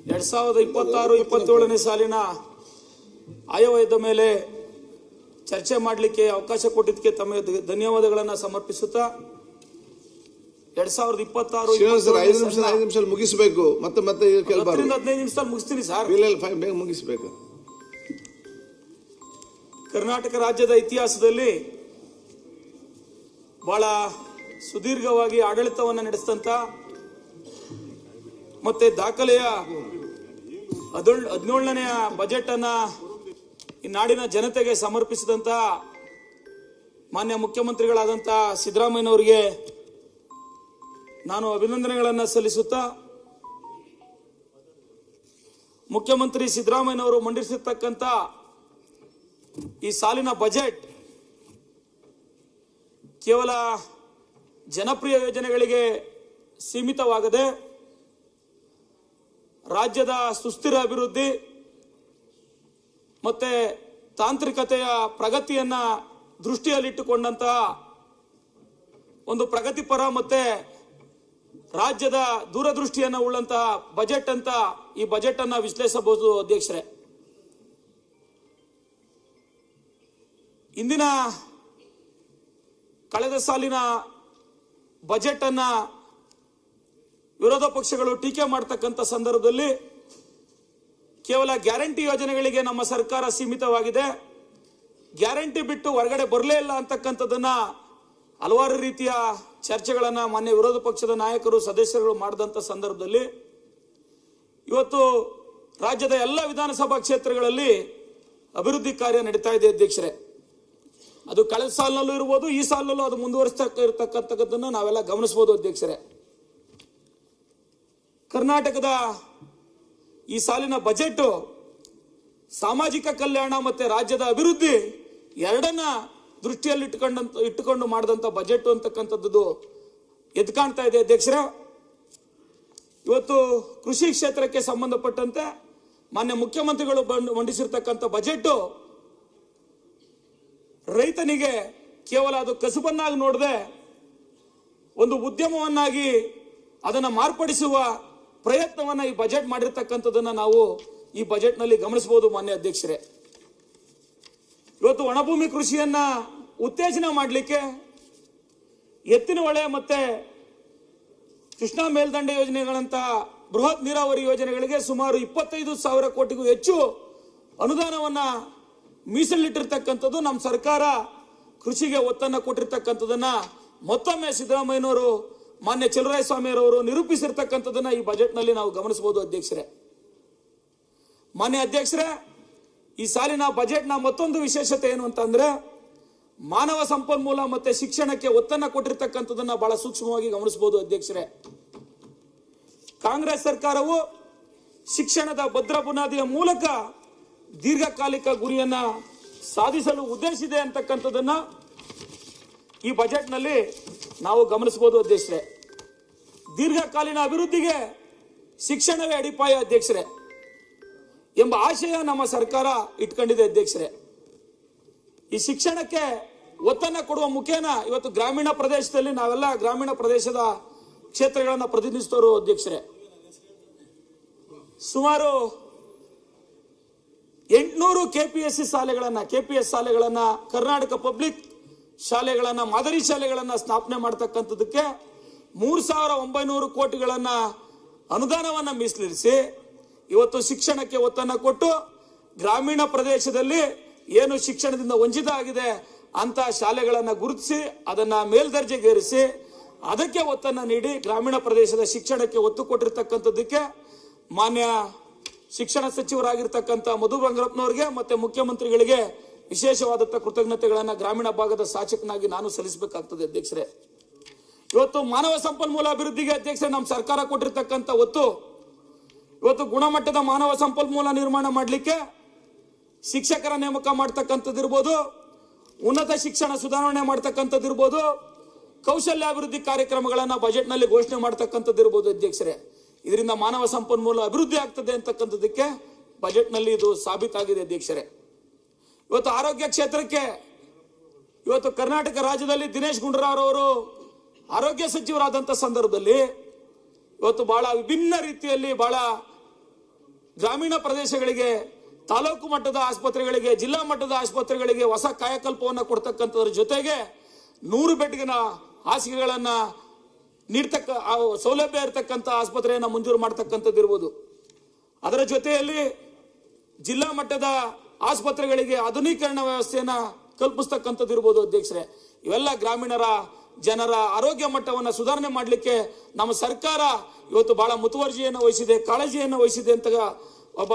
2026-27ನೇ ಸಾಲಿನ ಆಯವ್ಯಯದ ಮೇಲೆ ಚರ್ಚೆ ಮಾಡಲಿಕ್ಕೆ ಅವಕಾಶ ಕೊಟ್ಟಿದ್ದಕ್ಕೆ ತಮಗೆ ಧನ್ಯವಾದಗಳನ್ನು ಸಮರ್ಪಿಸುತ್ತಾ 5 ನಿಮಿಷ ಮುಗಿಸಬೇಕು. ಮತ್ತೆ 15 ನಿಮಿಷದಲ್ಲಿ ಮುಗಿಸ್ತೀನಿ ಸರ್. ಮುಗಿಸಬೇಕು. ಕರ್ನಾಟಕ ರಾಜ್ಯದ ಇತಿಹಾಸದಲ್ಲಿ ಬಹಳ ಸುದೀರ್ಘವಾಗಿ ಆಡಳಿತವನ್ನು ನಡೆಸಿದಂತ ಮತ್ತೆ ದಾಖಲೆಯ 17ನೆಯ ಬಜೆಟ್ ಅನ್ನ ಈ ನಾಡಿನ ಜನತೆಗೆ ಸಮರ್ಪಿಸಿದಂತ ಮಾನ್ಯ ಮುಖ್ಯಮಂತ್ರಿಗಳಾದಂತ ಸಿದ್ದರಾಮಯ್ಯನವರಿಗೆ ನಾನು ಅಭಿನಂದನೆಗಳನ್ನು ಸಲ್ಲಿಸುತ್ತಾ, ಮುಖ್ಯಮಂತ್ರಿ ಸಿದ್ದರಾಮಯ್ಯನವರು ಮಂಡಿಸಿರ್ತಕ್ಕಂಥ ಈ ಸಾಲಿನ ಬಜೆಟ್ ಕೇವಲ ಜನಪ್ರಿಯ ಯೋಜನೆಗಳಿಗೆ ಸೀಮಿತವಾಗದೆ ರಾಜ್ಯದ ಸುಸ್ಥಿರ ಅಭಿವೃದ್ಧಿ ಮತ್ತೆ ತಾಂತ್ರಿಕತೆಯ ಪ್ರಗತಿಯನ್ನ ದೃಷ್ಟಿಯಲ್ಲಿಟ್ಟುಕೊಂಡಂತಹ ಒಂದು ಪ್ರಗತಿಪರ ಮತ್ತೆ ರಾಜ್ಯದ ದೂರದೃಷ್ಟಿಯನ್ನು ಉಳ್ಳಂತಹ ಬಜೆಟ್ ಅಂತ ಈ ಬಜೆಟ್ ಅನ್ನ ವಿಶ್ಲೇಷಿಸಬಹುದು ಅಧ್ಯಕ್ಷರೇ. ಇಂದಿನ ಕಳೆದ ಸಾಲಿನ ಬಜೆಟ್ ಅನ್ನ ವಿರೋಧ ಪಕ್ಷಗಳು ಟೀಕೆ ಮಾಡತಕ್ಕಂಥ ಸಂದರ್ಭದಲ್ಲಿ ಕೇವಲ ಗ್ಯಾರಂಟಿ ಯೋಜನೆಗಳಿಗೆ ನಮ್ಮ ಸರ್ಕಾರ ಸೀಮಿತವಾಗಿದೆ, ಗ್ಯಾರಂಟಿ ಬಿಟ್ಟು ಹೊರಗಡೆ ಬರಲೇ ಇಲ್ಲ ಅಂತಕ್ಕಂಥದ್ದನ್ನ ಹಲವಾರು ರೀತಿಯ ಚರ್ಚೆಗಳನ್ನ ಮಾನ್ಯ ವಿರೋಧ ಪಕ್ಷದ ನಾಯಕರು ಸದಸ್ಯರುಗಳು ಮಾಡಿದಂಥ ಸಂದರ್ಭದಲ್ಲಿ ಇವತ್ತು ರಾಜ್ಯದ ಎಲ್ಲ ವಿಧಾನಸಭಾ ಕ್ಷೇತ್ರಗಳಲ್ಲಿ ಅಭಿವೃದ್ಧಿ ಕಾರ್ಯ ನಡೀತಾ ಇದೆ ಅಧ್ಯಕ್ಷರೇ. ಅದು ಕಳೆದ ಸಾಲಿನಲ್ಲೂ ಇರ್ಬೋದು, ಈ ಸಾಲಿನಲ್ಲೂ ಅದು ಮುಂದುವರಿಸ್ತಾ ಇರತಕ್ಕಂಥದ್ದನ್ನು ನಾವೆಲ್ಲ ಗಮನಿಸಬಹುದು ಅಧ್ಯಕ್ಷರೇ. ಕರ್ನಾಟಕದ ಈ ಸಾಲಿನ ಬಜೆಟ್ ಸಾಮಾಜಿಕ ಕಲ್ಯಾಣ ಮತ್ತೆ ರಾಜ್ಯದ ಅಭಿವೃದ್ಧಿ ಎರಡನ್ನ ದೃಷ್ಟಿಯಲ್ಲಿ ಇಟ್ಟುಕೊಂಡು ಮಾಡಿದಂತ ಬಜೆಟ್ ಅಂತಕ್ಕಂಥದ್ದು ಎದ್ದು ಕಾಣ್ತಾ ಇದೆ ಅಧ್ಯಕ್ಷರೇ. ಇವತ್ತು ಕೃಷಿ ಕ್ಷೇತ್ರಕ್ಕೆ ಸಂಬಂಧಪಟ್ಟಂತೆ ಮಾನ್ಯ ಮುಖ್ಯಮಂತ್ರಿಗಳು ಮಂಡಿಸಿರ್ತಕ್ಕಂಥ ಬಜೆಟ್ ರೈತನಿಗೆ ಕೇವಲ ಅದು ಕಸುಬನ್ನಾಗಿ ನೋಡದೆ ಒಂದು ಉದ್ಯಮವನ್ನಾಗಿ ಅದನ್ನು ಮಾರ್ಪಡಿಸುವ ಪ್ರಯತ್ನವನ್ನ ಈ ಬಜೆಟ್ ಮಾಡಿರ್ತಕ್ಕಂಥದ್ದನ್ನ ನಾವು ಈ ಬಜೆಟ್ ನಲ್ಲಿ ಗಮನಿಸಬಹುದು ಮಾನ್ಯ ಅಧ್ಯಕ್ಷರೇ. ಇವತ್ತು ಒಣಭೂಮಿ ಕೃಷಿಯನ್ನ ಉತ್ತೇಜನ ಮಾಡಲಿಕ್ಕೆ ಎತ್ತಿನ ಹೊಳೆ ಮತ್ತೆ ಕೃಷ್ಣಾ ಮೇಲ್ದಂಡೆ ಯೋಜನೆಗಳಂತಹ ಬೃಹತ್ ನೀರಾವರಿ ಯೋಜನೆಗಳಿಗೆ ಸುಮಾರು 25,000 ಕೋಟಿಗೂ ಹೆಚ್ಚು ಅನುದಾನವನ್ನ ಮೀಸಲಿಟ್ಟಿರ್ತಕ್ಕಂಥದ್ದು ನಮ್ಮ ಸರ್ಕಾರ ಕೃಷಿಗೆ ಒತ್ತನ್ನು ಕೊಟ್ಟಿರ್ತಕ್ಕಂಥದ್ದನ್ನ ಮತ್ತೊಮ್ಮೆ ಸಿದ್ದರಾಮಯ್ಯನವರು ಮಾನ್ಯ ಚಲುವರಾಯಸ್ವಾಮಿಯವರು ನಿರೂಪಿಸಿರ್ತಕ್ಕಂಥದ್ದನ್ನ ಈ ಬಜೆಟ್ ನಲ್ಲಿ ನಾವು ಗಮನಿಸಬಹುದು ಅಧ್ಯಕ್ಷರೇ. ಮಾನ್ಯ ಅಧ್ಯಕ್ಷರೇ, ಈ ಸಾಲಿನ ಬಜೆಟ್ನ ಮತ್ತೊಂದು ವಿಶೇಷತೆ ಏನು ಅಂತಂದ್ರೆ ಮಾನವ ಸಂಪನ್ಮೂಲ ಮತ್ತೆ ಶಿಕ್ಷಣಕ್ಕೆ ಒತ್ತನ್ನು ಕೊಟ್ಟಿರ್ತಕ್ಕಂಥದ್ದನ್ನ ಬಹಳ ಸೂಕ್ಷ್ಮವಾಗಿ ಗಮನಿಸಬಹುದು ಅಧ್ಯಕ್ಷರೇ. ಕಾಂಗ್ರೆಸ್ ಸರ್ಕಾರವು ಶಿಕ್ಷಣದ ಭದ್ರ ಬುನಾದಿಯ ಮೂಲಕ ದೀರ್ಘಕಾಲಿಕ ಗುರಿಯನ್ನ ಸಾಧಿಸಲು ಉದ್ದೇಶಿಸಿದೆ ಅಂತಕ್ಕಂಥದ್ದನ್ನ ಈ ಬಜೆಟ್ ನಲ್ಲಿ ನಾವು ಗಮನಿಸಬಹುದು ಅಧ್ಯಕ್ಷರೇ. ದೀರ್ಘಕಾಲೀನ ಅಭಿವೃದ್ಧಿಗೆ ಶಿಕ್ಷಣವೇ ಅಡಿಪಾಯ ಅಧ್ಯಕ್ಷರೇ ಎಂಬ ಆಶಯ ನಮ್ಮ ಸರ್ಕಾರ ಇಟ್ಕೊಂಡಿದೆ ಅಧ್ಯಕ್ಷರೇ. ಈ ಶಿಕ್ಷಣಕ್ಕೆ ಒತ್ತನ್ನು ಕೊಡುವ ಮುಖೇನ ಇವತ್ತು ಗ್ರಾಮೀಣ ಪ್ರದೇಶದಲ್ಲಿ ನಾವೆಲ್ಲ ಗ್ರಾಮೀಣ ಪ್ರದೇಶದ ಕ್ಷೇತ್ರಗಳನ್ನು ಪ್ರತಿನಿಧಿಸಿದವರು ಅಧ್ಯಕ್ಷರೇ. ಸುಮಾರು 800 ಕೆಪಿಎಸ್ ಶಾಲೆಗಳನ್ನ ಕರ್ನಾಟಕ ಪಬ್ಲಿಕ್ ಶಾಲೆಗಳನ್ನ ಮಾದರಿ ಶಾಲೆಗಳನ್ನ ಸ್ಥಾಪನೆ ಮಾಡತಕ್ಕಂಥದಕ್ಕೆ 3,900 ಕೋಟಿಗಳನ್ನ ಅನುದಾನವನ್ನ ಮೀಸಲಿರಿಸಿ ಇವತ್ತು ಶಿಕ್ಷಣಕ್ಕೆ ಒತ್ತನ್ನು ಕೊಟ್ಟು ಗ್ರಾಮೀಣ ಪ್ರದೇಶದಲ್ಲಿ ಏನು ಶಿಕ್ಷಣದಿಂದ ವಂಚಿತ ಆಗಿದೆ ಅಂತ ಶಾಲೆಗಳನ್ನ ಗುರುತಿಸಿ ಅದನ್ನ ಮೇಲ್ದರ್ಜೆಗೇರಿಸಿ ಅದಕ್ಕೆ ಒತ್ತನ್ನು ನೀಡಿ ಗ್ರಾಮೀಣ ಪ್ರದೇಶದ ಶಿಕ್ಷಣಕ್ಕೆ ಒತ್ತು ಕೊಟ್ಟಿರ್ತಕ್ಕಂಥದ್ದಕ್ಕೆ ಮಾನ್ಯ ಶಿಕ್ಷಣ ಸಚಿವರಾಗಿರ್ತಕ್ಕಂಥ ಮಧು ಬಂಗಾರಪ್ಪನವರಿಗೆ ಮತ್ತೆ ಮುಖ್ಯಮಂತ್ರಿಗಳಿಗೆ ವಿಶೇಷವಾದಂಥ ಕೃತಜ್ಞತೆಗಳನ್ನ ಗ್ರಾಮೀಣ ಭಾಗದ ಶಾಸಕನಾಗಿ ನಾನು ಸಲ್ಲಿಸಬೇಕಾಗ್ತದೆ ಅಧ್ಯಕ್ಷರೇ. ಇವತ್ತು ಮಾನವ ಸಂಪನ್ಮೂಲ ಅಭಿವೃದ್ಧಿಗೆ ಅಧ್ಯಕ್ಷರೇ ನಮ್ಮ ಸರ್ಕಾರ ಕೊಟ್ಟಿರ್ತಕ್ಕಂಥ ಒತ್ತು ಇವತ್ತು ಗುಣಮಟ್ಟದ ಮಾನವ ಸಂಪನ್ಮೂಲ ನಿರ್ಮಾಣ ಮಾಡಲಿಕ್ಕೆ ಶಿಕ್ಷಕರ ನೇಮಕ ಮಾಡ್ತಕ್ಕಂಥದ್ದು ಇರ್ಬೋದು, ಉನ್ನತ ಶಿಕ್ಷಣ ಸುಧಾರಣೆ ಮಾಡ್ತಕ್ಕಂಥದ್ದು ಇರ್ಬೋದು, ಕೌಶಲ್ಯಾಭಿವೃದ್ಧಿ ಕಾರ್ಯಕ್ರಮಗಳನ್ನ ಬಜೆಟ್ ನಲ್ಲಿ ಘೋಷಣೆ ಮಾಡ್ತಕ್ಕಂಥದ್ದು ಇರ್ಬೋದು ಅಧ್ಯಕ್ಷರೇ. ಇದರಿಂದ ಮಾನವ ಸಂಪನ್ಮೂಲ ಅಭಿವೃದ್ಧಿ ಆಗ್ತದೆ ಅಂತಕ್ಕಂಥದಕ್ಕೆ ಬಜೆಟ್ ನಲ್ಲಿ ಇದು ಸಾಬೀತಾಗಿದೆ ಅಧ್ಯಕ್ಷರೇ. ಇವತ್ತು ಆರೋಗ್ಯ ಕ್ಷೇತ್ರಕ್ಕೆ ಇವತ್ತು ಕರ್ನಾಟಕ ರಾಜ್ಯದಲ್ಲಿ ದಿನೇಶ್ ಗುಂಡೂರಾವ್ ಅವರು ಆರೋಗ್ಯ ಸಚಿವರಾದಂಥ ಸಂದರ್ಭದಲ್ಲಿ ಇವತ್ತು ಬಹಳ ವಿಭಿನ್ನ ರೀತಿಯಲ್ಲಿ ಬಹಳ ಗ್ರಾಮೀಣ ಪ್ರದೇಶಗಳಿಗೆ, ತಾಲೂಕು ಮಟ್ಟದ ಆಸ್ಪತ್ರೆಗಳಿಗೆ, ಜಿಲ್ಲಾ ಮಟ್ಟದ ಆಸ್ಪತ್ರೆಗಳಿಗೆ ಹೊಸ ಕಾಯಕಲ್ಪವನ್ನು ಕೊಡ್ತಕ್ಕಂಥದ್ರ ಜೊತೆಗೆ 100 ಬೆಡ್ಗಿನ ಹಾಸಿಗೆಗಳನ್ನ ನೀಡ್ತಕ್ಕ ಸೌಲಭ್ಯ ಇರತಕ್ಕಂಥ ಆಸ್ಪತ್ರೆಯನ್ನ ಮಂಜೂರು ಮಾಡ್ತಕ್ಕಂಥದ್ದು ಇರ್ಬೋದು. ಅದರ ಜೊತೆಯಲ್ಲಿ ಜಿಲ್ಲಾ ಮಟ್ಟದ ಆಸ್ಪತ್ರೆಗಳಿಗೆ ಆಧುನೀಕರಣ ವ್ಯವಸ್ಥೆಯನ್ನ ಕಲ್ಪಿಸ್ತಕ್ಕಂಥದ್ದು ಇರ್ಬೋದು ಅಧ್ಯಕ್ಷರೇ. ಇವೆಲ್ಲ ಗ್ರಾಮೀಣರ ಜನರ ಆರೋಗ್ಯ ಮಟ್ಟವನ್ನು ಸುಧಾರಣೆ ಮಾಡಲಿಕ್ಕೆ ನಮ್ಮ ಸರ್ಕಾರ ಇವತ್ತು ಬಹಳ ಮುತುವರ್ಜಿಯನ್ನು ವಹಿಸಿದೆ, ಕಾಳಜಿಯನ್ನು ವಹಿಸಿದೆ ಅಂತ ಒಬ್ಬ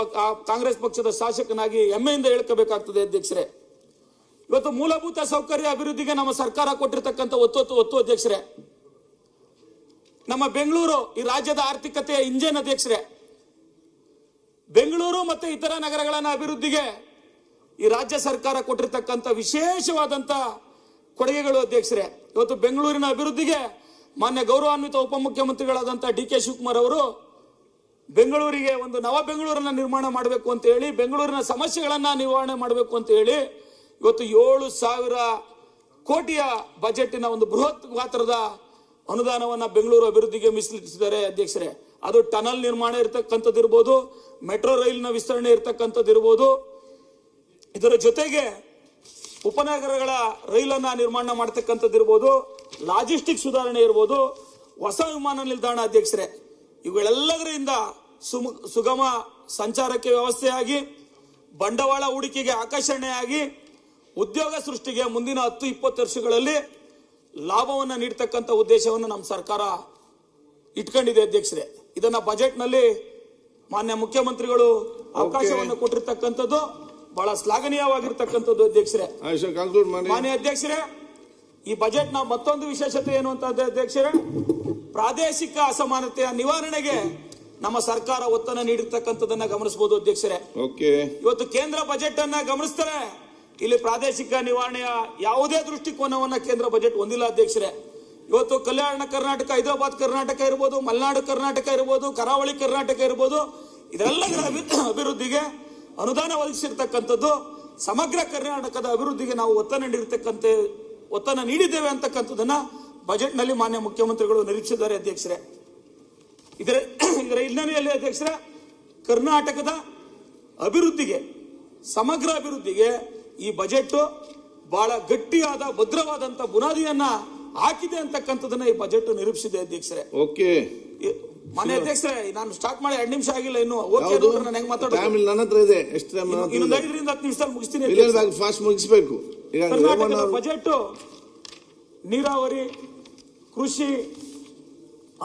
ಕಾಂಗ್ರೆಸ್ ಪಕ್ಷದ ಶಾಸಕನಾಗಿ ಹೆಮ್ಮೆಯಿಂದ ಹೇಳ್ಕೋಬೇಕಾಗ್ತದೆ ಅಧ್ಯಕ್ಷರೇ. ಇವತ್ತು ಮೂಲಭೂತ ಸೌಕರ್ಯ ಅಭಿವೃದ್ಧಿಗೆ ನಮ್ಮ ಸರ್ಕಾರ ಕೊಟ್ಟಿರ್ತಕ್ಕಂಥ ಒತ್ತು ಅಧ್ಯಕ್ಷರೇ. ನಮ್ಮ ಬೆಂಗಳೂರು ಈ ರಾಜ್ಯದ ಆರ್ಥಿಕತೆಯ ಇಂಜಿನ್ ಅಧ್ಯಕ್ಷರೇ. ಬೆಂಗಳೂರು ಮತ್ತೆ ಇತರ ನಗರಗಳ ಅಭಿವೃದ್ಧಿಗೆ ಈ ರಾಜ್ಯ ಸರ್ಕಾರ ಕೊಟ್ಟಿರ್ತಕ್ಕಂಥ ವಿಶೇಷವಾದಂತ ಕೊಡುಗೆಗಳು ಅಧ್ಯಕ್ಷರೇ. ಇವತ್ತು ಬೆಂಗಳೂರಿನ ಅಭಿವೃದ್ಧಿಗೆ ಮಾನ್ಯ ಗೌರವಾನ್ವಿತ ಉಪಮುಖ್ಯಮಂತ್ರಿಗಳಾದಂತಹ ಡಿ ಕೆ ಶಿವಕುಮಾರ್ ಅವರು ಬೆಂಗಳೂರಿಗೆ ಒಂದು ನವ ಬೆಂಗಳೂರನ್ನ ನಿರ್ಮಾಣ ಮಾಡಬೇಕು ಅಂತ ಹೇಳಿ, ಬೆಂಗಳೂರಿನ ಸಮಸ್ಯೆಗಳನ್ನ ನಿವಾರಣೆ ಮಾಡಬೇಕು ಅಂತ ಹೇಳಿ ಇವತ್ತು 7,000 ಕೋಟಿಯ ಬಜೆಟಿನ ಒಂದು ಬೃಹತ್ ಗಾತ್ರದ ಅನುದಾನವನ್ನ ಬೆಂಗಳೂರು ಅಭಿವೃದ್ಧಿಗೆ ಮೀಸಲಿಟ್ಟಿದ್ದಾರೆ ಅಧ್ಯಕ್ಷರೇ. ಅದು ಟನಲ್ ನಿರ್ಮಾಣ ಇರತಕ್ಕಂಥದ್ದು ಇರ್ಬೋದು, ಮೆಟ್ರೋ ರೈಲಿನ ವಿಸ್ತರಣೆ ಇರತಕ್ಕಂಥದ್ದು ಇರ್ಬೋದು, ಇದರ ಜೊತೆಗೆ ಉಪನಗರಗಳ ರೈಲನ್ನ ನಿರ್ಮಾಣ ಮಾಡತಕ್ಕಂಥದ್ದು ಇರ್ಬೋದು, ಲಾಜಿಸ್ಟಿಕ್ ಸುಧಾರಣೆ ಇರ್ಬೋದು, ಹೊಸ ವಿಮಾನ ನಿಲ್ದಾಣ ಅಧ್ಯಕ್ಷರೇ. ಇವುಗಳೆಲ್ಲದರಿಂದ ಸುಗಮ ಸಂಚಾರಕ್ಕೆ ವ್ಯವಸ್ಥೆಯಾಗಿ, ಬಂಡವಾಳ ಹೂಡಿಕೆಗೆ ಆಕರ್ಷಣೆಯಾಗಿ, ಉದ್ಯೋಗ ಸೃಷ್ಟಿಗೆ ಮುಂದಿನ 10-20 ವರ್ಷಗಳಲ್ಲಿ ಲಾಭವನ್ನು ನೀಡತಕ್ಕಂಥ ಉದ್ದೇಶವನ್ನು ನಮ್ಮ ಸರ್ಕಾರ ಇಟ್ಕೊಂಡಿದೆ ಅಧ್ಯಕ್ಷರೇ. ಇದನ್ನ ಬಜೆಟ್ ನಲ್ಲಿ ಮಾನ್ಯ ಮುಖ್ಯಮಂತ್ರಿಗಳು ಅವಕಾಶವನ್ನು ಕೊಟ್ಟಿರ್ತಕ್ಕಂಥದ್ದು ಬಹಳ ಶ್ಲಾಘನೀಯವಾಗಿರ್ತಕ್ಕಂಥದ್ದು ಅಧ್ಯಕ್ಷರೇ. ಮಾನ್ಯ ಅಧ್ಯಕ್ಷರೇ, ಈ ಬಜೆಟ್ ನ ಮತ್ತೊಂದು ವಿಶೇಷತೆ ಏನು ಅಂತ ಅಧ್ಯಕ್ಷರೇ, ಪ್ರಾದೇಶಿಕ ಅಸಮಾನತೆಯ ನಿವಾರಣೆಗೆ ನಮ್ಮ ಸರ್ಕಾರ ಒತ್ತನ್ನು ನೀಡಿರ್ತಕ್ಕಂಥದನ್ನ ಗಮನಿಸಬಹುದು ಅಧ್ಯಕ್ಷರೇ. ಇವತ್ತು ಕೇಂದ್ರ ಬಜೆಟ್ ಅನ್ನ ಗಮನಿಸ್ತಾರೆ, ಇಲ್ಲಿ ಪ್ರಾದೇಶಿಕ ನಿವಾರಣೆಯ ಯಾವುದೇ ದೃಷ್ಟಿಕೋನವನ್ನ ಕೇಂದ್ರ ಬಜೆಟ್ ಹೊಂದಿಲ್ಲ ಅಧ್ಯಕ್ಷರೇ. ಇವತ್ತು ಕಲ್ಯಾಣ ಕರ್ನಾಟಕ, ಹೈದರಾಬಾದ್ ಕರ್ನಾಟಕ ಇರ್ಬೋದು, ಮಲೆನಾಡು ಕರ್ನಾಟಕ ಇರ್ಬೋದು, ಕರಾವಳಿ ಕರ್ನಾಟಕ ಇರ್ಬೋದು, ಇದೆಲ್ಲದರ ಅಭಿವೃದ್ಧಿಗೆ ಅನುದಾನ ಒದಗಿಸಿರ್ತಕ್ಕಂಥದ್ದು, ಸಮಗ್ರ ಕರ್ನಾಟಕದ ಅಭಿವೃದ್ಧಿಗೆ ನಾವು ಒತ್ತನ್ನು ನೀಡಿದ್ದೇವೆ ಅಂತಕ್ಕಂಥದ್ದನ್ನ ಬಜೆಟ್ ನಲ್ಲಿ ಮಾನ್ಯ ಮುಖ್ಯಮಂತ್ರಿಗಳು ನಿರೀಕ್ಷಿಸಿದ್ದಾರೆ ಅಧ್ಯಕ್ಷರೇ. ಇದರ ಹಿನ್ನೆಲೆಯಲ್ಲಿ ಅಧ್ಯಕ್ಷರೇ, ಕರ್ನಾಟಕದ ಅಭಿವೃದ್ಧಿಗೆ, ಸಮಗ್ರ ಅಭಿವೃದ್ಧಿಗೆ ಈ ಬಜೆಟ್ ಬಹಳ ಗಟ್ಟಿಯಾದ ಭದ್ರವಾದಂತ ಬುನಾದಿಯನ್ನ ಹಾಕಿದೆ ಅಂತಕ್ಕಂಥದನ್ನ ಈ ಬಜೆಟ್ ನಿರೂಪಿಸಿದೆ ಅಧ್ಯಕ್ಷರೇ. ಮಾನ್ಯ ಅಧ್ಯಕ್ಷರೇ, ನಾನು ಸ್ಟಾರ್ಟ್ ಮಾಡಿ 2 ನಿಮಿಷ ಆಗಿಲ್ಲ ಇನ್ನು. ನಾನು ಹೆಂಗ್ ಮಾತಾಡೋದು? ಇನ್ನೊಂದು 5ರಿಂದ 10 ನಿಮಿಷದಲ್ಲಿ ಮುಗಿಸ್ತೀನಿ. ಕರ್ನಾಟಕದ ಬಜೆಟ್ ನೀರಾವರಿ, ಕೃಷಿ,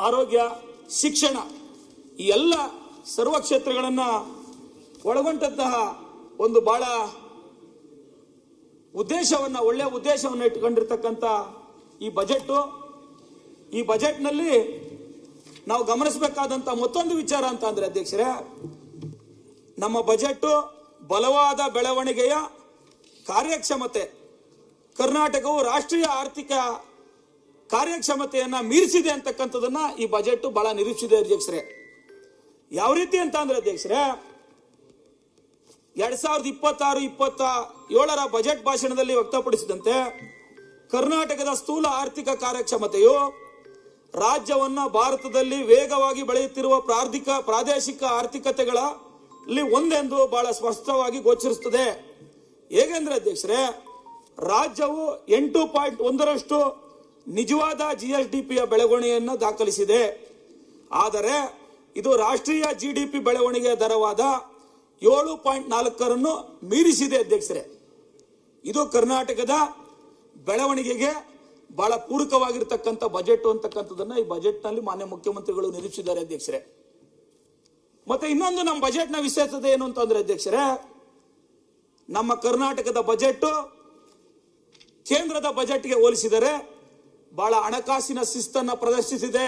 ಆರೋಗ್ಯ, ಶಿಕ್ಷಣ ಈ ಎಲ್ಲ ಸರ್ವ ಕ್ಷೇತ್ರಗಳನ್ನ ಒಳಗೊಂಡಂತಹ ಒಂದು ಬಹಳ ಒಳ್ಳೆಯ ಉದ್ದೇಶವನ್ನು ಇಟ್ಟುಕೊಂಡಿರ್ತಕ್ಕಂಥ ಈ ಬಜೆಟ್ ನಲ್ಲಿ ನಾವು ಗಮನಿಸಬೇಕಾದಂತ ಮತ್ತೊಂದು ವಿಚಾರ ಅಂತ ಅಂದ್ರೆ ಅಧ್ಯಕ್ಷರೇ, ನಮ್ಮ ಬಜೆಟ್ ಬಲವಾದ ಬೆಳವಣಿಗೆಯ ಕಾರ್ಯಕ್ಷಮತೆ, ಕರ್ನಾಟಕವು ರಾಷ್ಟ್ರೀಯ ಆರ್ಥಿಕ ಕಾರ್ಯಕ್ಷಮತೆಯನ್ನ ಮೀರಿಸಿದೆ ಅಂತಕ್ಕಂಥದನ್ನ ಈ ಬಜೆಟ್ ಬಹಳ ನಿರೀಕ್ಷಿಸಿದೆ ಅಧ್ಯಕ್ಷರೇ. ಯಾವ ರೀತಿ ಅಂತ ಅಂದ್ರೆ ಅಧ್ಯಕ್ಷರೇ, 2026-27ರ ಬಜೆಟ್ ಭಾಷಣದಲ್ಲಿ ವ್ಯಕ್ತಪಡಿಸಿದಂತೆ ಕರ್ನಾಟಕದ ಸ್ಥೂಲ ಆರ್ಥಿಕ ಕಾರ್ಯಕ್ಷಮತೆಯು ರಾಜ್ಯವನ್ನ ಭಾರತದಲ್ಲಿ ವೇಗವಾಗಿ ಬೆಳೆಯುತ್ತಿರುವ ಪ್ರಾದೇಶಿಕ ಆರ್ಥಿಕತೆಗಳಲ್ಲಿ ಒಂದೆಂದು ಬಹಳ ಸ್ಪಷ್ಟವಾಗಿ ಗೋಚರಿಸುತ್ತದೆ. ಹೇಗೆಂದ್ರೆ ಅಧ್ಯಕ್ಷರೇ, ರಾಜ್ಯವು 8.1ರಷ್ಟು ನಿಜವಾದ GSDPಯ ಬೆಳವಣಿಗೆಯನ್ನು ದಾಖಲಿಸಿದೆ. ಆದರೆ ಇದು ರಾಷ್ಟ್ರೀಯ GDP ಬೆಳವಣಿಗೆಯ ದರವಾದ 7.4ರನ್ನು ಮೀರಿಸಿದೆ ಅಧ್ಯಕ್ಷರೇ. ಇದು ಕರ್ನಾಟಕದ ಬೆಳವಣಿಗೆಗೆ ಬಹಳ ಪೂರಕವಾಗಿರ್ತಕ್ಕಂಥ ಬಜೆಟ್ ಅಂತಕ್ಕಂಥದನ್ನ ಈ ಬಜೆಟ್ ನಲ್ಲಿ ಮಾನ್ಯ ಮುಖ್ಯಮಂತ್ರಿಗಳು ನಿರೀಕ್ಷಿಸಿದ್ದಾರೆ ಅಧ್ಯಕ್ಷರೇ. ಮತ್ತೆ ಇನ್ನೊಂದು ನಮ್ಮ ಬಜೆಟ್ ನ ವಿಶೇಷತೆ ಏನು ಅಂತಂದ್ರೆ ಅಧ್ಯಕ್ಷರೇ, ನಮ್ಮ ಕರ್ನಾಟಕದ ಬಜೆಟ್ ಕೇಂದ್ರದ ಬಜೆಟ್ಗೆ ಹೋಲಿಸಿದರೆ ಬಹಳ ಹಣಕಾಸಿನ ಶಿಸ್ತನ್ನ ಪ್ರದರ್ಶಿಸಿದೆ.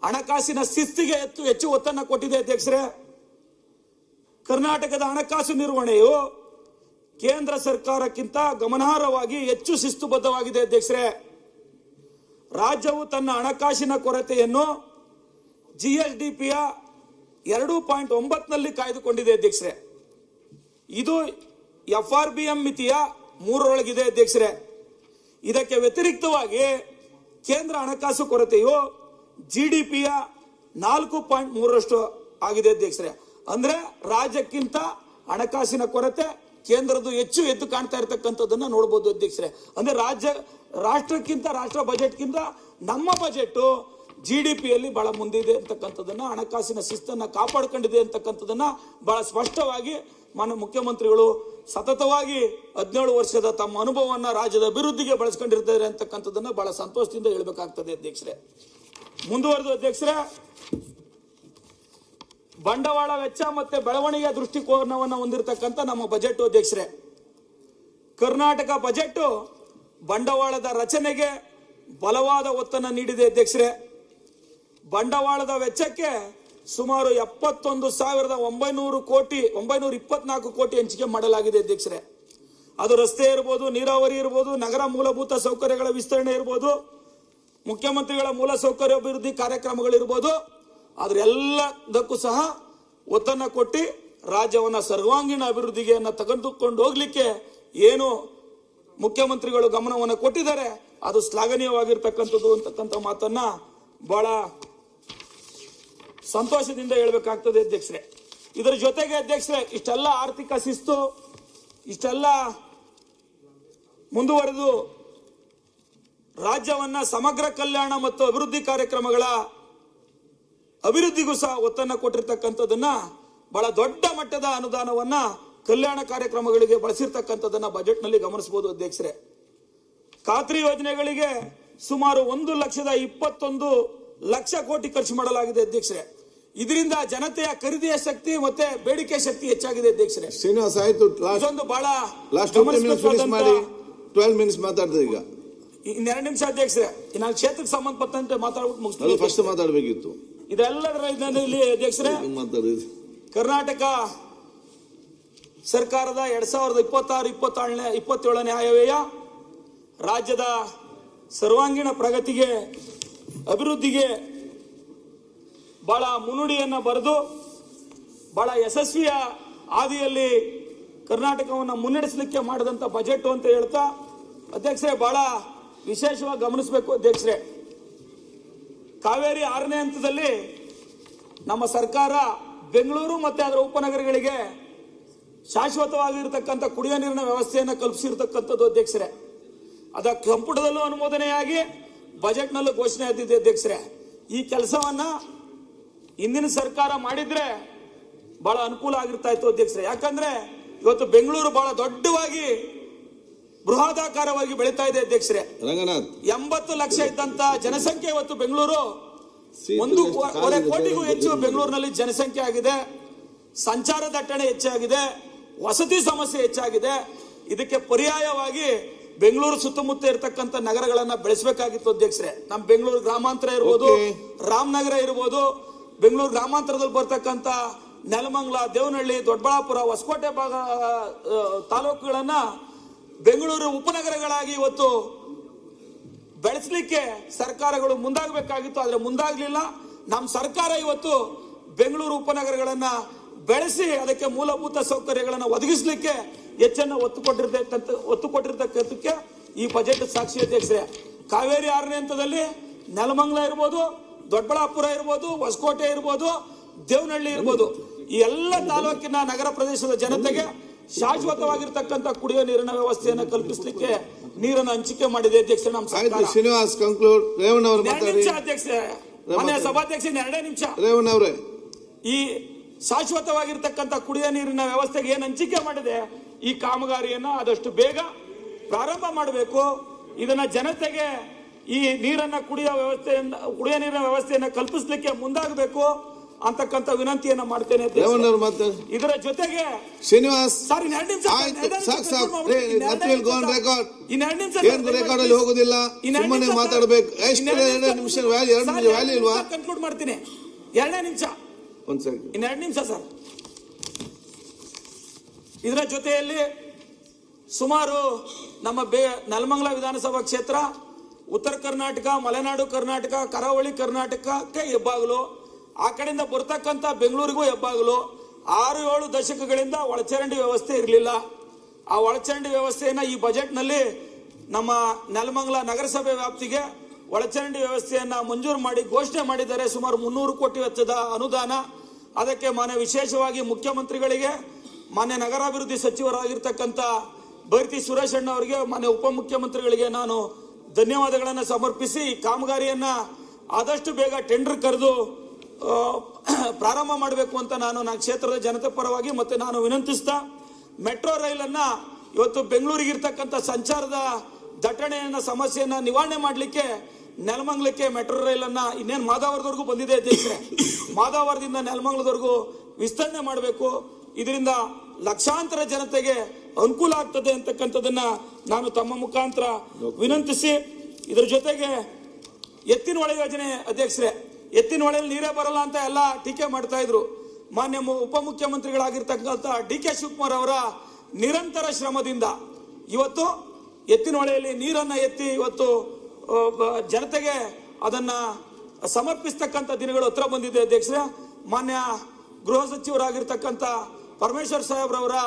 ಹಣಕಾಸಿನ ಶಿಸ್ತಿಗೆ ಹೆಚ್ಚು ಒತ್ತನ್ನು ಕೊಟ್ಟಿದೆ ಅಧ್ಯಕ್ಷರೇ. ಕರ್ನಾಟಕದ ಹಣಕಾಸು ನಿರ್ವಹಣೆಯು ಕೇಂದ್ರ ಸರ್ಕಾರಕ್ಕಿಂತ ಗಮನಾರ್ಹವಾಗಿ ಹೆಚ್ಚು ಶಿಸ್ತುಬದ್ಧವಾಗಿದೆ ಅಧ್ಯಕ್ಷರೇ. ರಾಜ್ಯವು ತನ್ನ ಹಣಕಾಸಿನ ಕೊರತೆಯನ್ನು GSDPಯ 2.9ನಲ್ಲಿ ಕಾಯ್ದುಕೊಂಡಿದೆ ಅಧ್ಯಕ್ಷರೇ. ಇದು FRBM ಮಿತಿಯ 3ರೊಳಗಿದೆ ಅಧ್ಯಕ್ಷರೇ. ಇದಕ್ಕೆ ವ್ಯತಿರಿಕ್ತವಾಗಿ ಕೇಂದ್ರ ಹಣಕಾಸು ಕೊರತೆಯು GDPಯ 4.3ರಷ್ಟು ಆಗಿದೆ ಅಧ್ಯಕ್ಷರೇ. ಅಂದ್ರೆ ರಾಜ್ಯಕ್ಕಿಂತ ಹಣಕಾಸಿನ ಕೊರತೆ ಕೇಂದ್ರದ್ದು ಹೆಚ್ಚು ಎದ್ದು ಕಾಣ್ತಾ ಇರತಕ್ಕಂಥದ್ದನ್ನ ನೋಡಬಹುದು ಅಧ್ಯಕ್ಷರೇ. ಅಂದ್ರೆ ರಾಷ್ಟ್ರಕ್ಕಿಂತ ರಾಷ್ಟ್ರ ಬಜೆಟ್ಗಿಂತ ನಮ್ಮ ಬಜೆಟ್ GDPಯಲ್ಲಿ ಬಹಳ ಮುಂದಿದೆ ಅಂತಕ್ಕಂಥದ್ದನ್ನ, ಹಣಕಾಸಿನ ಶಿಸ್ತನ್ನ ಕಾಪಾಡಿಕೊಂಡಿದೆ ಅಂತಕ್ಕಂಥದ್ದನ್ನ ಬಹಳ ಸ್ಪಷ್ಟವಾಗಿ ಮಾನ್ಯ ಮುಖ್ಯಮಂತ್ರಿಗಳು ಸತತವಾಗಿ 17 ವರ್ಷದ ತಮ್ಮ ಅನುಭವವನ್ನ ರಾಜ್ಯದ ಅಭಿವೃದ್ಧಿಗೆ ಬಳಸ್ಕೊಂಡಿರ್ತಾರೆ ಅಂತಕ್ಕಂಥದ್ದನ್ನ ಬಹಳ ಸಂತೋಷದಿಂದ ಹೇಳ್ಬೇಕಾಗ್ತದೆ ಅಧ್ಯಕ್ಷರೇ. ಮುಂದುವರೆದು ಅಧ್ಯಕ್ಷರೇ, ಬಂಡವಾಳ ವೆಚ್ಚ ಮತ್ತೆ ಬೆಳವಣಿಗೆ ದೃಷ್ಟಿಕೋನವನ್ನು ಹೊಂದಿರತಕ್ಕಂಥ ನಮ್ಮ ಬಜೆಟ್ ಅಧ್ಯಕ್ಷರೇ. ಕರ್ನಾಟಕ ಬಜೆಟ್ ಬಂಡವಾಳದ ರಚನೆಗೆ ಬಲವಾದ ಒತ್ತನ್ನು ನೀಡಿದೆ ಅಧ್ಯಕ್ಷರೇ. ಬಂಡವಾಳದ ವೆಚ್ಚಕ್ಕೆ ಸುಮಾರು 71,924 ಕೋಟಿ ಹಂಚಿಕೆ ಮಾಡಲಾಗಿದೆ ಅಧ್ಯಕ್ಷರೇ. ಅದು ರಸ್ತೆ ಇರ್ಬೋದು, ನೀರಾವರಿ ಇರ್ಬೋದು, ನಗರ ಮೂಲಭೂತ ಸೌಕರ್ಯಗಳ ವಿಸ್ತರಣೆ ಇರ್ಬೋದು, ಮುಖ್ಯಮಂತ್ರಿಗಳ ಮೂಲ ಸೌಕರ್ಯ ಅಭಿವೃದ್ಧಿ ಕಾರ್ಯಕ್ರಮಗಳಿರ್ಬೋದು, ಅದರೆಲ್ಲದಕ್ಕೂ ಸಹ ಒತ್ತನ್ನು ಕೊಟ್ಟು ರಾಜ್ಯವನ್ನ ಸರ್ವಾಂಗೀಣ ಅಭಿವೃದ್ಧಿಗೆಯನ್ನು ತೆಗೆದುಕೊಂಡು ಹೋಗ್ಲಿಕ್ಕೆ ಏನು ಮುಖ್ಯಮಂತ್ರಿಗಳು ಗಮನವನ್ನು ಕೊಟ್ಟಿದ್ದಾರೆ ಅದು ಶ್ಲಾಘನೀಯವಾಗಿರ್ತಕ್ಕಂಥದ್ದು ಅಂತಕ್ಕಂಥ ಮಾತನ್ನ ಬಹಳ ಸಂತೋಷದಿಂದ ಹೇಳ್ಬೇಕಾಗ್ತದೆ ಅಧ್ಯಕ್ಷರೇ. ಇದರ ಜೊತೆಗೆ ಅಧ್ಯಕ್ಷರೇ, ಇಷ್ಟೆಲ್ಲ ಆರ್ಥಿಕ ಶಿಸ್ತು, ಇಷ್ಟೆಲ್ಲ ಮುಂದುವರೆದು ರಾಜ್ಯವನ್ನ ಸಮಗ್ರ ಕಲ್ಯಾಣ ಮತ್ತು ಅಭಿವೃದ್ಧಿ ಕಾರ್ಯಕ್ರಮಗಳ ಅಭಿವೃದ್ಧಿಗೂ ಸಹ ಒತ್ತನ್ನು ಕೊಟ್ಟಿರ್ತಕ್ಕಂಥದ್ದನ್ನ, ಬಹಳ ದೊಡ್ಡ ಮಟ್ಟದ ಅನುದಾನವನ್ನ ಕಲ್ಯಾಣ ಕಾರ್ಯಕ್ರಮಗಳಿಗೆ ಬಳಸಿರ್ತಕ್ಕಂಥದ್ದನ್ನ ಬಜೆಟ್ ನಲ್ಲಿ ಗಮನಿಸಬಹುದು ಅಧ್ಯಕ್ಷರೇ. ಖಾತ್ರಿ ಯೋಜನೆಗಳಿಗೆ ಸುಮಾರು 1,21,00,000 ಕೋಟಿ ಖರ್ಚು ಮಾಡಲಾಗಿದೆ ಅಧ್ಯಕ್ಷರೇ. ಇದರಿಂದ ಜನತೆಯ ಖರೀದಿಯ ಶಕ್ತಿ ಮತ್ತೆ ಬೇಡಿಕೆ ಶಕ್ತಿ ಹೆಚ್ಚಾಗಿದೆ ಅಧ್ಯಕ್ಷರೇ. ಶ್ರೀನಿವಾಸ್ ಆಯ್ತು, ಇದೊಂದು ಬಹಳ 12 ಮಿನಿಟ್ಸ್ ಮಾತಾಡ್ತದೆ. ಈಗ ಇನ್ನೆರಡು ನಿಮಿಷ ಅಧ್ಯಕ್ಷರೇ, ನಾನು ಕ್ಷೇತ್ರಕ್ಕೆ ಸಂಬಂಧಪಟ್ಟಂತೆ ಮಾತಾಡ್ಬಿಟ್ಟು ಮುಗಿಸ್ತೀನಿ. ಫಸ್ಟ್ ಮಾತಾಡಬೇಕಿತ್ತು. ಇದೆಲ್ಲದರ ಇದರಲ್ಲಿ ಅಧ್ಯಕ್ಷರೇ, ಕರ್ನಾಟಕ ಸರ್ಕಾರದ 2026-27ನೇ ಆಯವ್ಯಯ ರಾಜ್ಯದ ಸರ್ವಾಂಗೀಣ ಪ್ರಗತಿಗೆ ಅಭಿವೃದ್ಧಿಗೆ ಬಹಳ ಮುನ್ನುಡಿಯನ್ನು ಬರೆದು ಬಹಳ ಯಶಸ್ವಿಯ ಹಾದಿಯಲ್ಲಿ ಕರ್ನಾಟಕವನ್ನು ಮುನ್ನಡೆಸಲಿಕ್ಕೆ ಮಾಡಿದಂಥ ಬಜೆಟ್ ಅಂತ ಹೇಳ್ತಾ ಅಧ್ಯಕ್ಷರೇ, ಬಹಳ ವಿಶೇಷವಾಗಿ ಗಮನಿಸಬೇಕು ಅಧ್ಯಕ್ಷರೇ. ಕಾವೇರಿ 6ನೇ ಹಂತದಲ್ಲಿ ನಮ್ಮ ಸರ್ಕಾರ ಬೆಂಗಳೂರು ಮತ್ತೆ ಅದರ ಉಪನಗರಗಳಿಗೆ ಶಾಶ್ವತವಾಗಿರ್ತಕ್ಕಂಥ ಕುಡಿಯುವ ನೀರಿನ ವ್ಯವಸ್ಥೆಯನ್ನು ಕಲ್ಪಿಸಿರ್ತಕ್ಕಂಥದ್ದು ಅಧ್ಯಕ್ಷರೇ. ಅದ ಸಂಪುಟದಲ್ಲೂ ಅನುಮೋದನೆಯಾಗಿ ಬಜೆಟ್ನಲ್ಲೂ ಘೋಷಣೆ ಆದಿದೆ ಅಧ್ಯಕ್ಷರೇ. ಈ ಕೆಲಸವನ್ನ ಹಿಂದಿನ ಸರ್ಕಾರ ಮಾಡಿದ್ರೆ ಬಹಳ ಅನುಕೂಲ ಆಗಿರ್ತಾ ಇತ್ತು ಅಧ್ಯಕ್ಷರೇ. ಯಾಕಂದ್ರೆ ಇವತ್ತು ಬೆಂಗಳೂರು ಬಹಳ ದೊಡ್ಡವಾಗಿ ಬೃಹದಾಕಾರವಾಗಿ ಬೆಳೀತಾ ಇದೆ ಅಧ್ಯಕ್ಷರೇ. 80 ಲಕ್ಷ ಇದ್ದಂತ ಜನಸಂಖ್ಯೆ ಇವತ್ತು ಬೆಂಗಳೂರು 1.25 ಕೋಟಿಗೂ ಹೆಚ್ಚು ಬೆಂಗಳೂರಿನಲ್ಲಿ ಜನಸಂಖ್ಯೆ ಆಗಿದೆ. ಸಂಚಾರ ದಟ್ಟಣೆ ಹೆಚ್ಚಾಗಿದೆ, ವಸತಿ ಸಮಸ್ಯೆ ಹೆಚ್ಚಾಗಿದೆ. ಇದಕ್ಕೆ ಪರ್ಯಾಯವಾಗಿ ಬೆಂಗಳೂರು ಸುತ್ತಮುತ್ತ ಇರತಕ್ಕಂಥ ನಗರಗಳನ್ನ ಬೆಳೆಸಬೇಕಾಗಿತ್ತು ಅಧ್ಯಕ್ಷರೇ. ನಮ್ಮ ಬೆಂಗಳೂರು ಗ್ರಾಮಾಂತರ ಇರ್ಬೋದು, ರಾಮನಗರ ಇರ್ಬೋದು, ಬೆಂಗಳೂರು ಗ್ರಾಮಾಂತರದಲ್ಲಿ ಬರ್ತಕ್ಕಂಥ ನೆಲಮಂಗಲ, ದೇವನಹಳ್ಳಿ, ದೊಡ್ಡಬಳ್ಳಾಪುರ, ಹೊಸಕೋಟೆ ಭಾಗ ತಾಲೂಕುಗಳನ್ನ ಬೆಂಗಳೂರು ಉಪನಗರಗಳಾಗಿ ಇವತ್ತು ಬೆಳೆಸಲಿಕ್ಕೆ ಸರ್ಕಾರಗಳು ಮುಂದಾಗಬೇಕಾಗಿತ್ತು. ಆದ್ರೆ ಮುಂದಾಗಲಿಲ್ಲ. ನಮ್ಮ ಸರ್ಕಾರ ಇವತ್ತು ಬೆಂಗಳೂರು ಉಪನಗರಗಳನ್ನ ಬೆಳೆಸಿ ಅದಕ್ಕೆ ಮೂಲಭೂತ ಸೌಕರ್ಯಗಳನ್ನು ಒದಗಿಸಲಿಕ್ಕೆ ಹೆಚ್ಚನ್ನು ಒತ್ತು ಕೊಟ್ಟಿರ್ತಕ್ಕಂಥಕ್ಕೆ ಈ ಬಜೆಟ್ ಸಾಕ್ಷಿ ಅಧ್ಯಕ್ಷರೇ. ಕಾವೇರಿ 6ನೇ ಹಂತದಲ್ಲಿ ನೆಲಮಂಗಲ ಇರ್ಬೋದು, ದೊಡ್ಡಬಳ್ಳಾಪುರ ಇರ್ಬೋದು, ಹೊಸಕೋಟೆ ಇರ್ಬೋದು, ದೇವನಹಳ್ಳಿ ಇರ್ಬೋದು, ಈ ಎಲ್ಲ ತಾಲೂಕಿನ ನಗರ ಪ್ರದೇಶದ ಜನತೆಗೆ ಶಾಶ್ವತವಾಗಿರ್ತಕ್ಕಂಥ ಕುಡಿಯುವ ನೀರಿನ ವ್ಯವಸ್ಥೆಯನ್ನು ಕಲ್ಪಿಸಲಿಕ್ಕೆ ನೀರನ್ನು ಹಂಚಿಕೆ ಮಾಡಿದೆ ಅಧ್ಯಕ್ಷ. ನಮ್ಮ ಸರ್ಕಾರ. ಶ್ರೀನಿವಾಸ್ ಕಂಕ್ಲೂಡ್. ರೇವಣ್ಣ ಅವರು ನಿಮಿಷ ಅಧ್ಯಕ್ಷ, ಮನೆ ಸಭಾಧ್ಯಕ್ಷ 2 ನಿಮಿಷ. ರೇವಣ್ಣ ಅವರೇ, ಈ ಶಾಶ್ವತವಾಗಿರ್ತಕ್ಕಂಥ ಕುಡಿಯುವ ನೀರಿನ ವ್ಯವಸ್ಥೆಗೆ ಏನು ಹಂಚಿಕೆ ಮಾಡಿದೆ, ಈ ಕಾಮಗಾರಿಯನ್ನ ಆದಷ್ಟು ಬೇಗ ಪ್ರಾರಂಭ ಮಾಡಬೇಕು. ಇದನ್ನ ಜನತೆಗೆ ಈ ನೀರನ್ನ ಕುಡಿಯುವ ನೀರಿನ ವ್ಯವಸ್ಥೆಯನ್ನ ಕಲ್ಪಿಸಲಿಕ್ಕೆ ಮುಂದಾಗಬೇಕು ಅಂತಕ್ಕಂಥ ವಿನಂತಿಯನ್ನ ಮಾಡ್ತೇನೆ. ಇದರ ಜೊತೆಗೆ ಶ್ರೀನಿವಾಸ್ ಹೋಗುದಿಲ್ಲ, ಸುಮ್ಮನೆ ಮಾತಾಡಬೇಕು. ಕನ್ಕ್ಲೂಡ್ ಮಾಡ್ತೀನಿ. 2 ನಿಮಿಷ, 2 ನಿಮಿಷ ಸರ್. ಇದರ ಜೊತೆಯಲ್ಲಿ ಸುಮಾರು ನಮ್ಮ ನೆಲಮಂಗಲ ವಿಧಾನಸಭಾ ಕ್ಷೇತ್ರ, ಉತ್ತರ ಕರ್ನಾಟಕ, ಮಲೆನಾಡು ಕರ್ನಾಟಕ, ಕರಾವಳಿ ಕರ್ನಾಟಕಕ್ಕೆ ಹೆಬ್ಬಾಗಲು, ಆ ಕಡೆಯಿಂದ ಬರ್ತಕ್ಕಂಥ ಬೆಂಗಳೂರಿಗೂ ಹೆಬ್ಬಾಗಲು. 6-7 ದಶಕಗಳಿಂದ ಒಳಚರಂಡಿ ವ್ಯವಸ್ಥೆ ಇರಲಿಲ್ಲ. ಆ ಒಳಚರಂಡಿ ವ್ಯವಸ್ಥೆಯನ್ನ ಈ ಬಜೆಟ್ ನಲ್ಲಿ ನಮ್ಮ ನೆಲಮಂಗಲ ನಗರಸಭೆ ವ್ಯಾಪ್ತಿಗೆ ಒಳಚರಂಡಿ ವ್ಯವಸ್ಥೆಯನ್ನ ಮಂಜೂರು ಮಾಡಿ ಘೋಷಣೆ ಮಾಡಿದ್ದಾರೆ. ಸುಮಾರು 300 ಕೋಟಿ ವೆಚ್ಚದ ಅನುದಾನ. ಅದಕ್ಕೆ ಮಾನ್ಯ ವಿಶೇಷವಾಗಿ ಮುಖ್ಯಮಂತ್ರಿಗಳಿಗೆ, ಮಾನ್ಯ ನಗರಾಭಿವೃದ್ಧಿ ಸಚಿವರಾಗಿರ್ತಕ್ಕಂಥ ಬೈರತಿ ಸುರೇಶ್ ಅಣ್ಣ ಅವರಿಗೆ, ಮಾನ್ಯ ಉಪಮುಖ್ಯಮಂತ್ರಿಗಳಿಗೆ ನಾನು ಧನ್ಯವಾದಗಳನ್ನು ಸಮರ್ಪಿಸಿ ಈ ಕಾಮಗಾರಿಯನ್ನ ಆದಷ್ಟು ಬೇಗ ಟೆಂಡರ್ ಕರೆದು ಪ್ರಾರಂಭ ಮಾಡಬೇಕು ಅಂತ ನನ್ನ ಕ್ಷೇತ್ರದ ಜನತೆ ಪರವಾಗಿ ಮತ್ತೆ ನಾನು ವಿನಂತಿಸ್ತಾ, ಮೆಟ್ರೋ ರೈಲನ್ನ ಇವತ್ತು ಬೆಂಗಳೂರಿಗಿರ್ತಕ್ಕಂಥ ಸಂಚಾರದ ದಟ್ಟಣೆಯನ್ನ ಸಮಸ್ಯೆಯನ್ನ ನಿವಾರಣೆ ಮಾಡಲಿಕ್ಕೆ ನೆಲಮಂಗಲಕ್ಕೆ ಮೆಟ್ರೋ ರೈಲನ್ನ ಇನ್ನೇನು ಮಾದಾವರದವರೆಗೂ ಬಂದಿದೆ ಅಧ್ಯಕ್ಷರೇ, ಮಾದಾವರದಿಂದ ನೆಲಮಂಗಲದವರೆಗೂ ವಿಸ್ತರಣೆ ಮಾಡಬೇಕು. ಇದರಿಂದ ಲಕ್ಷಾಂತರ ಜನತೆಗೆ ಅನುಕೂಲ ಆಗ್ತದೆ ಅಂತಕ್ಕಂಥದ್ದನ್ನ ನಾನು ತಮ್ಮ ಮುಖಾಂತರ ವಿನಂತಿಸಿ, ಇದರ ಜೊತೆಗೆ ಎತ್ತಿನ ಹೊಳೆ ಯೋಜನೆ ಅಧ್ಯಕ್ಷರೇ, ಎತ್ತಿನ ಹೊಳೆಯಲ್ಲಿ ನೀರೇ ಬರಲ್ಲ ಅಂತ ಎಲ್ಲ ಟೀಕೆ ಮಾಡ್ತಾ ಇದ್ರು. ಮಾನ್ಯ ಉಪಮುಖ್ಯಮಂತ್ರಿಗಳಾಗಿರ್ತಕ್ಕಂಥ ಡಿ ಕೆ ಶಿವಕುಮಾರ್ ಅವರ ನಿರಂತರ ಶ್ರಮದಿಂದ ಇವತ್ತು ಎತ್ತಿನ ಹೊಳೆಯಲ್ಲಿ ನೀರನ್ನ ಎತ್ತಿ ಇವತ್ತು ಜನತೆಗೆ ಅದನ್ನ ಸಮರ್ಪಿಸ್ತಕ್ಕಂಥ ದಿನಗಳು ಹತ್ರ ಬಂದಿದೆ ಅಧ್ಯಕ್ಷರೇ. ಮಾನ್ಯ ಗೃಹ ಸಚಿವರಾಗಿರ್ತಕ್ಕಂಥ ಪರಮೇಶ್ವರ್ ಸಾಹೇಬ್ರವರ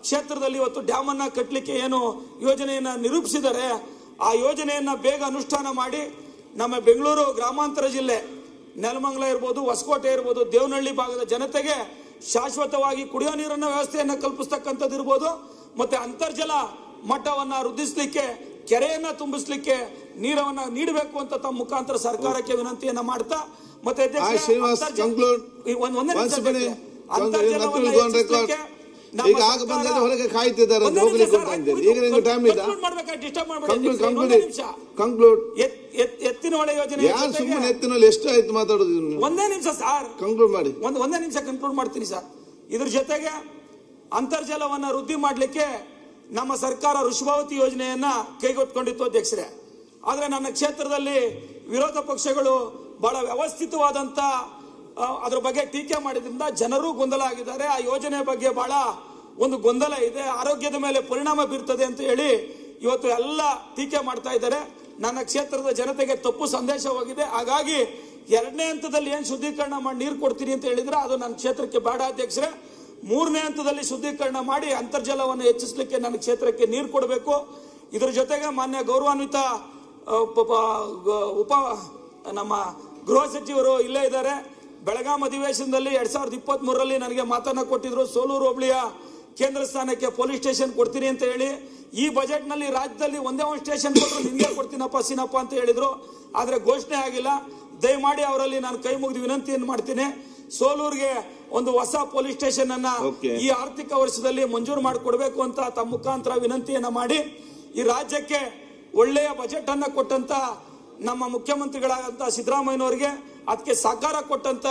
ಕ್ಷೇತ್ರದಲ್ಲಿ ಇವತ್ತು ಡ್ಯಾಮ್ ಅನ್ನ ಕಟ್ಟಲಿಕ್ಕೆ ಏನು ಯೋಜನೆಯನ್ನ ನಿರೂಪಿಸಿದರೆ, ಆ ಯೋಜನೆಯನ್ನ ಬೇಗ ಅನುಷ್ಠಾನ ಮಾಡಿ ನಮ್ಮ ಬೆಂಗಳೂರು ಗ್ರಾಮಾಂತರ ಜಿಲ್ಲೆ ನೆಲಮಂಗಲ ಇರ್ಬೋದು, ಹೊಸಕೋಟೆ ಇರ್ಬೋದು, ದೇವನಹಳ್ಳಿ ಭಾಗದ ಜನತೆಗೆ ಶಾಶ್ವತವಾಗಿ ಕುಡಿಯೋ ನೀರನ್ನ ವ್ಯವಸ್ಥೆಯನ್ನ ಕಲ್ಪಿಸ್ತಕ್ಕಂಥದ್ದು ಇರ್ಬೋದು, ಮತ್ತೆ ಅಂತರ್ಜಲ ಮಟ್ಟವನ್ನ ವೃದ್ಧಿಸಲಿಕ್ಕೆ, ಕೆರೆಯನ್ನ ತುಂಬಿಸ್ಲಿಕ್ಕೆ ನೀರವನ್ನ ನೀಡಬೇಕು ಅಂತ ತಮ್ಮ ಮುಖಾಂತರ ಸರ್ಕಾರಕ್ಕೆ ವಿನಂತಿಯನ್ನ ಮಾಡ್ತಾ, ಮತ್ತೆ ಹೊರಗೆ ಕಾಯ್ತಿದ್ದಾರೆ. ಎತ್ತಿನ ಹೊಳೆ ಯೋಜನೆ ಸುಮ್ಮನೆ ಎತ್ತಿನಲ್ಲಿ ಎಷ್ಟು ಆಯ್ತು ಮಾತಾಡೋದು? ಒಂದೇ ನಿಮಿಷ ಸರ್, ಕಂಕ್ಲೂಡ್ ಮಾಡಿ. ಒಂದೇ ನಿಮಿಷ ಕನ್ಕ್ಲೂಡ್ ಮಾಡ್ತೀನಿ ಸರ್. ಇದ್ರ ಜೊತೆಗೆ ಅಂತರ್ಜಲವನ್ನ ವೃದ್ಧಿ ಮಾಡಲಿಕ್ಕೆ ನಮ್ಮ ಸರ್ಕಾರ ವೃಷಭಾವತಿ ಯೋಜನೆಯನ್ನ ಕೈಗೆತ್ತಿಕೊಂಡಿತ್ತು ಅಧ್ಯಕ್ಷರೇ. ಆದ್ರೆ ನನ್ನ ಕ್ಷೇತ್ರದಲ್ಲಿ ವಿರೋಧ ಪಕ್ಷಗಳು ಬಹಳ ವ್ಯವಸ್ಥಿತವಾದಂತ ಅದ್ರ ಬಗ್ಗೆ ಟೀಕೆ ಮಾಡಿದ್ರಿಂದ ಜನರು ಗೊಂದಲ ಆಗಿದ್ದಾರೆ. ಆ ಯೋಜನೆ ಬಗ್ಗೆ ಬಹಳ ಒಂದು ಗೊಂದಲ ಇದೆ, ಆರೋಗ್ಯದ ಮೇಲೆ ಪರಿಣಾಮ ಬೀರ್ತದೆ ಅಂತ ಹೇಳಿ ಇವತ್ತು ಎಲ್ಲ ಟೀಕೆ ಮಾಡ್ತಾ ಇದ್ದಾರೆ. ನನ್ನ ಕ್ಷೇತ್ರದ ಜನತೆಗೆ ತಪ್ಪು ಸಂದೇಶ ಹೋಗಿದೆ. ಹಾಗಾಗಿ 2ನೇ ಹಂತದಲ್ಲಿ ಏನ್ ಶುದ್ಧೀಕರಣ ಮಾಡಿ ನೀರು ಕೊಡ್ತೀನಿ ಅಂತ ಹೇಳಿದ್ರೆ ಅದು ನನ್ನ ಕ್ಷೇತ್ರಕ್ಕೆ ಬೇಡ ಅಧ್ಯಕ್ಷರೇ. 3ನೇ ಹಂತದಲ್ಲಿ ಶುದ್ಧೀಕರಣ ಮಾಡಿ ಅಂತರ್ಜಲವನ್ನು ಹೆಚ್ಚಿಸಲಿಕ್ಕೆ ನನ್ನ ಕ್ಷೇತ್ರಕ್ಕೆ ನೀರು ಕೊಡಬೇಕು. ಇದರ ಜೊತೆಗೆ ಮಾನ್ಯ ಗೌರವಾನ್ವಿತ ನಮ್ಮ ಗೃಹ ಸಚಿವರು ಇಲ್ಲೇ ಇದ್ದಾರೆ. ಬೆಳಗಾಂ ಅಧಿವೇಶನದಲ್ಲಿ 2023ರಲ್ಲಿ ನನಗೆ ಮಾತನ್ನ ಕೊಟ್ಟಿದ್ರು, ಸೋಲೂರು ಹೋಬಳಿಯ ಕೇಂದ್ರ ಸ್ಥಾನಕ್ಕೆ ಪೊಲೀಸ್ ಸ್ಟೇಷನ್ ಕೊಡ್ತೀನಿ ಅಂತ ಹೇಳಿ. ಈ ಬಜೆಟ್ ನಲ್ಲಿ ರಾಜ್ಯದಲ್ಲಿ ಒಂದೇ ಒಂದು ಸ್ಟೇಷನ್ ಕೊಟ್ಟರು ನಿನ್ಗೆ ಕೊಡ್ತೀನಪ್ಪ ಸೀನಪ್ಪ ಅಂತ ಹೇಳಿದ್ರು, ಆದ್ರೆ ಘೋಷಣೆ ಆಗಿಲ್ಲ. ದಯಮಾಡಿ ಅವರಲ್ಲಿ ನಾನು ಕೈ ಮುಗಿದು ವಿನಂತಿಯನ್ನು ಮಾಡ್ತೀನಿ, ಸೋಲೂರಿಗೆ ಒಂದು ಹೊಸ ಪೊಲೀಸ್ ಸ್ಟೇಷನ್ ಅನ್ನ ಈ ಆರ್ಥಿಕ ವರ್ಷದಲ್ಲಿ ಮಂಜೂರು ಮಾಡಿಕೊಡ್ಬೇಕು ಅಂತ ತಮ್ಮ ಮುಖಾಂತರ ವಿನಂತಿಯನ್ನ ಮಾಡಿ, ಈ ರಾಜ್ಯಕ್ಕೆ ಒಳ್ಳೆಯ ಬಜೆಟ್ ಅನ್ನ ಕೊಟ್ಟಂತ ನಮ್ಮ ಮುಖ್ಯಮಂತ್ರಿಗಳಾದಂತಹ ಸಿದ್ದರಾಮಯ್ಯನವರಿಗೆ, ಅದಕ್ಕೆ ಸಹಕಾರ ಕೊಟ್ಟಂತ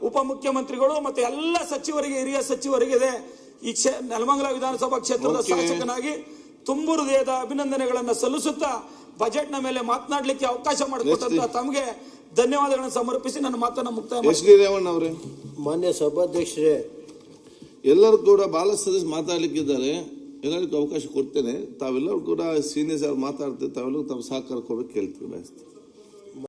ಉಪಮುಖ್ಯಮಂತ್ರಿಗಳು ಮತ್ತೆ ಎಲ್ಲ ಸಚಿವರಿಗೆ, ಹಿರಿಯ ಸಚಿವರಿಗೆ ಈ ನೆಲಮಂಗಲ ವಿಧಾನಸಭಾ ಕ್ಷೇತ್ರದ ಶಾಸಕನಾಗಿ ತುಂಬು ಹೃದಯದ ಅಭಿನಂದನೆಗಳನ್ನು ಸಲ್ಲಿಸುತ್ತಾ ಬಜೆಟ್ ನ ಮೇಲೆ ಮಾತನಾಡಲಿಕ್ಕೆ ಅವಕಾಶ ಮಾಡಿಕೊಟ್ಟಂತ ತಮಗೆ ಧನ್ಯವಾದಗಳನ್ನು ಸಮರ್ಪಿಸಿ ನನ್ನ ಮಾತನ್ನು ಮುಕ್ತಾಯ ಮಾಡ್ತೀನಿ. ಮಾನ್ಯ ಸಭಾಧ್ಯಕ್ಷರೇ, ಎಲ್ಲರೂ ಕೂಡ ಬಹಳ ಸದಸ್ಯ ಮಾತಾಡ್ಲಿಕ್ಕಿದ್ದಾರೆ, ಎಲ್ಲರಿಗೂ ಅವಕಾಶ ಕೊಡ್ತೇನೆ. ತಾವೆಲ್ಲರೂ ಕೂಡ ಸೀನಿಯರ್ಸ್ ಮಾತಾಡ್ತೇವೆ, ತಾವೆಲ್ಲರೂ ತಮ್ಮ ಸಹಕಾರ ಕೊಡ್ಬೇಕು ಕೇಳ್ತೀವಿ.